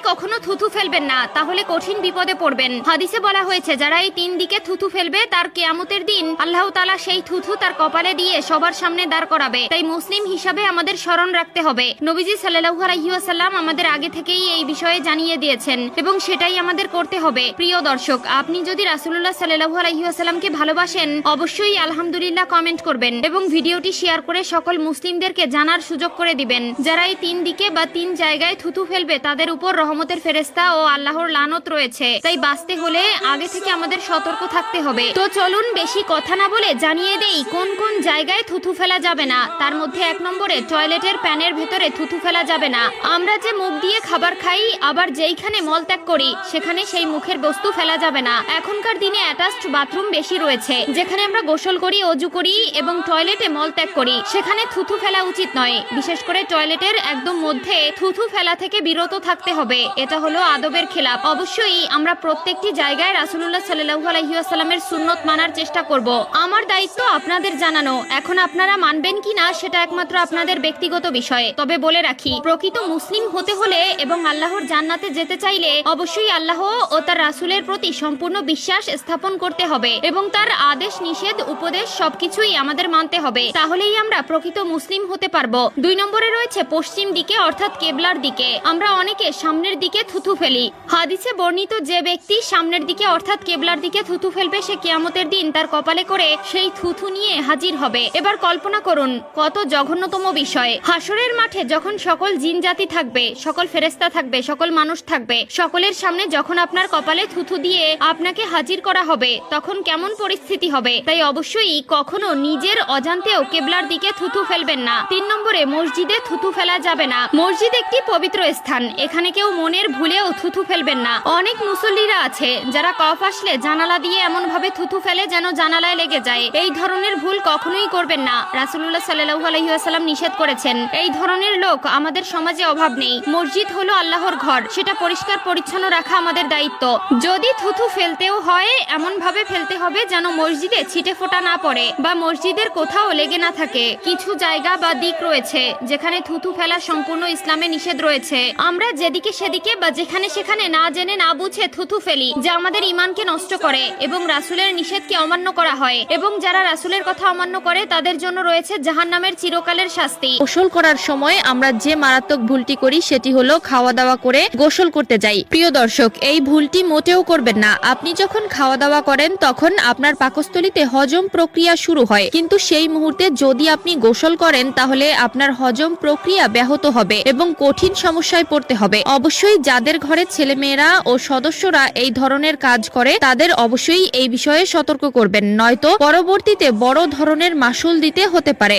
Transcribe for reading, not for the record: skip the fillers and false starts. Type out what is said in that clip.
কখনো থুথু ফেলবেন না, তাহলে কঠিন বিপদে পড়বেন। হাদিসে বলা হয়েছে যারা এই 3 দিকে থুথু ফেলবে তার কিয়ামতের দিন আল্লাহ তাআলা সেই থুথু তার কপালে দিয়ে সবার সামনে দাঁড় করাবে। তাই মুসলিম হিসাবে আমাদের স্মরণ রাখতে হবে। নবীজি সাল্লাল্লাহু আলাইহি ওয়াসাল্লাম আমাদের আগে থেকেই এই বিষয়ে জানিয়ে দিয়েছেন এবং সেটাই আমাদের করতে হবে। প্রিয় দর্শক, আপনি যদি রাসূলুল্লাহ সাল্লাল্লাহু আলাইহি ওয়াসাল্লামকে ভালোবাসেন অবশ্যই আলহামদুলিল্লাহ কমেন্ট করবেন এবং ভিডিওটি শেয়ার করে সকল মুসলিমদেরকে জানার সুযোগ করে দিবেন। যারা এই 3 দিকে বা 3 জায়গায় থুথু ফেলবে তাদের উপর রহমতের ফেরেশতা ও আল্লাহর লানত রয়েছে। তাই বাঁচতে হলে আগে থেকে আমাদের সতর্ক থাকতে হবে। তো চলুন বেশি কথা না বলে জানিয়ে দেই কোন কোন জায়গায় থুথু ফেলা যাবে না। তার মধ্যে 1 নম্বরে টয়লেটের প্যানের ভেতরে থুথু ফেলা যাবে না। আমরা যে মুখ দিয়ে খাবার খাই আবার যেইখানে মলত্যাগ করি সেখানে সেই মুখের বস্তু ফেলা যাবে না। এখনকার দিনে অ্যাটাচড বাথরুম বেশি রয়েছে, যেখানে আমরা গোসল করি, অজু করি এবং টয়লেটে মলত্যাগ করি, সেখানে থুথু ফেলা উচিত নয়। বিশেষ করে টয়লেটের একদম মধ্যে থুথু ফেলা থেকে বিরত থাকতে হবে। এটা হলো আদবের খেলাপ। অবশ্যই আমরা প্রত্যেকটি জায়গায় রাসূলুল্লাহ সাল্লাল্লাহু আলাইহি ওয়াসাল্লামের সুন্নত মানার চেষ্টা করব। আমার দায়িত্ব আপনাদের জানানো। এখন আপনারা মানবেন কিনা সেটা একমাত্র আপনাদের ব্যক্তিগত বিষয়। তবে বলে রাখি, প্রকৃত মুসলিম হতে হলে এবং আল্লাহর জান্নাতে যেতে চাইলে অবশ্যই আল্লাহ ও তার রাসূলের প্রতি সম্পূর্ণ বিশ্বাস স্থাপন করতে হবে এবং তার আদেশ নিষেধ উপদেশ সবকিছুই আমাদের মানতে হবে। তাহলেই আমরা প্রকৃত মুসলিম হতে পারবো। 2 নম্বরে রয়েছে পশ্চিম দিকে অর্থাৎ কেবলার দিকে। আমরা অনেকে সামনের দিকে থুথু ফেলি। হাদিসে বর্ণিত যে ব্যক্তি সামনের দিকে অর্থাৎ কেবলার দিকে থুথু ফেলবে সে কিয়ামতের দিন তার কপালে করে সেই থুথু নিয়ে হাজির হবে। এবার কল্পনা করুন কত জঘন্যতম বিষয়। হাসরের মাঠে যখন সকল জিন জাতি থাকবে, সকল ফেরেশতা থাকবে, সকল মানুষ থাকবে, সকলের সামনে যখন আপনার কপালে থুথু দিয়ে আপনাকে হাজির করা হবে তখন কেমন পরিস্থিতি হবে। তাই অবশ্যই কখনো নিজের অজান্তেও কেবলার দিকে থুথু ফেলবেন না। 3 নম্বরে মসজিদে থুথু ফেলা যাবে না। মসজিদ একটি পবিত্র স্থান, এখানে কেউ মনের ভুলেও থুথু ফেলবেন না। অনেক মুসল্লিরা আছে যারা কফ আসলে জানালা দিয়ে এমন ভাবে থুথু ফেলে যেন জানালায় লেগে যায়। এই ধরনের ভুল কখনোই করবেন না। রাসূলুল্লাহ সাল্লাল্লাহু আলাইহি ওয়াসাল্লাম নিষেধ করেছেন। এই ধরনের লোক আমাদের সমাজে অভাব নেই। মসজিদ হলো আল্লাহর ঘর, সেটা পরিষ্কার পরিচ্ছন্ন রাখা আমাদের দায়িত্ব। যদি থুথু ফেলতেও হয় এমন ভাবে ফেলতে হবে যেন মসজিদে ছিটে ফোঁটা না পড়ে বা মসজিদের কোথাও লেগে না থাকে। কিছু জায়গা বা দিক রয়েছে যেখানে থুথু ফেলা সম্পূর্ণ ইসলামে নিষেধ রয়েছে। আমরা যেদিকে সেদিকে বা যেখানে সেখানে না জেনে না বুঝে থুথু ফেলি, যা আমাদের ঈমানকে নষ্ট করে এবং রাসূলের নিষেধকে অমান্য করা হয় এবং যারা রাসূলের কথা অমান্য করে তাদের জন্য রয়েছে জাহান্নামের চিরকালের শাস্তি। গোসল করার সময় আমরা যে মারাত্মক ভুলটি করি সেটি হলো খাওয়া দাওয়া করে গোসল করতে যাই। প্রিয় দর্শক, এই ভুলটি মোটেও করবেন না। আপনি যখন খাওয়া দাওয়া করেন তখন আপনার পাকস্থলীতে হজম প্রক্রিয়া শুরু হয়, কিন্তু সেই মুহূর্তে যদি আপনি গোসল করেন তাহলে আপনার হজম প্রক্রিয়া ব্যাহত হবে এবং কঠিন সমস্যায় পড়তে হবে। অবশ্যই যাদের ঘরে ছেলেমেয়েরা ও সদস্যরা এই ধরনের কাজ করে তাদের অবশ্যই এই বিষয়ে সতর্ক করবেন, নয়তো পরবর্তীতে বড় ধরনের মাসুল দিতে হতে পারে।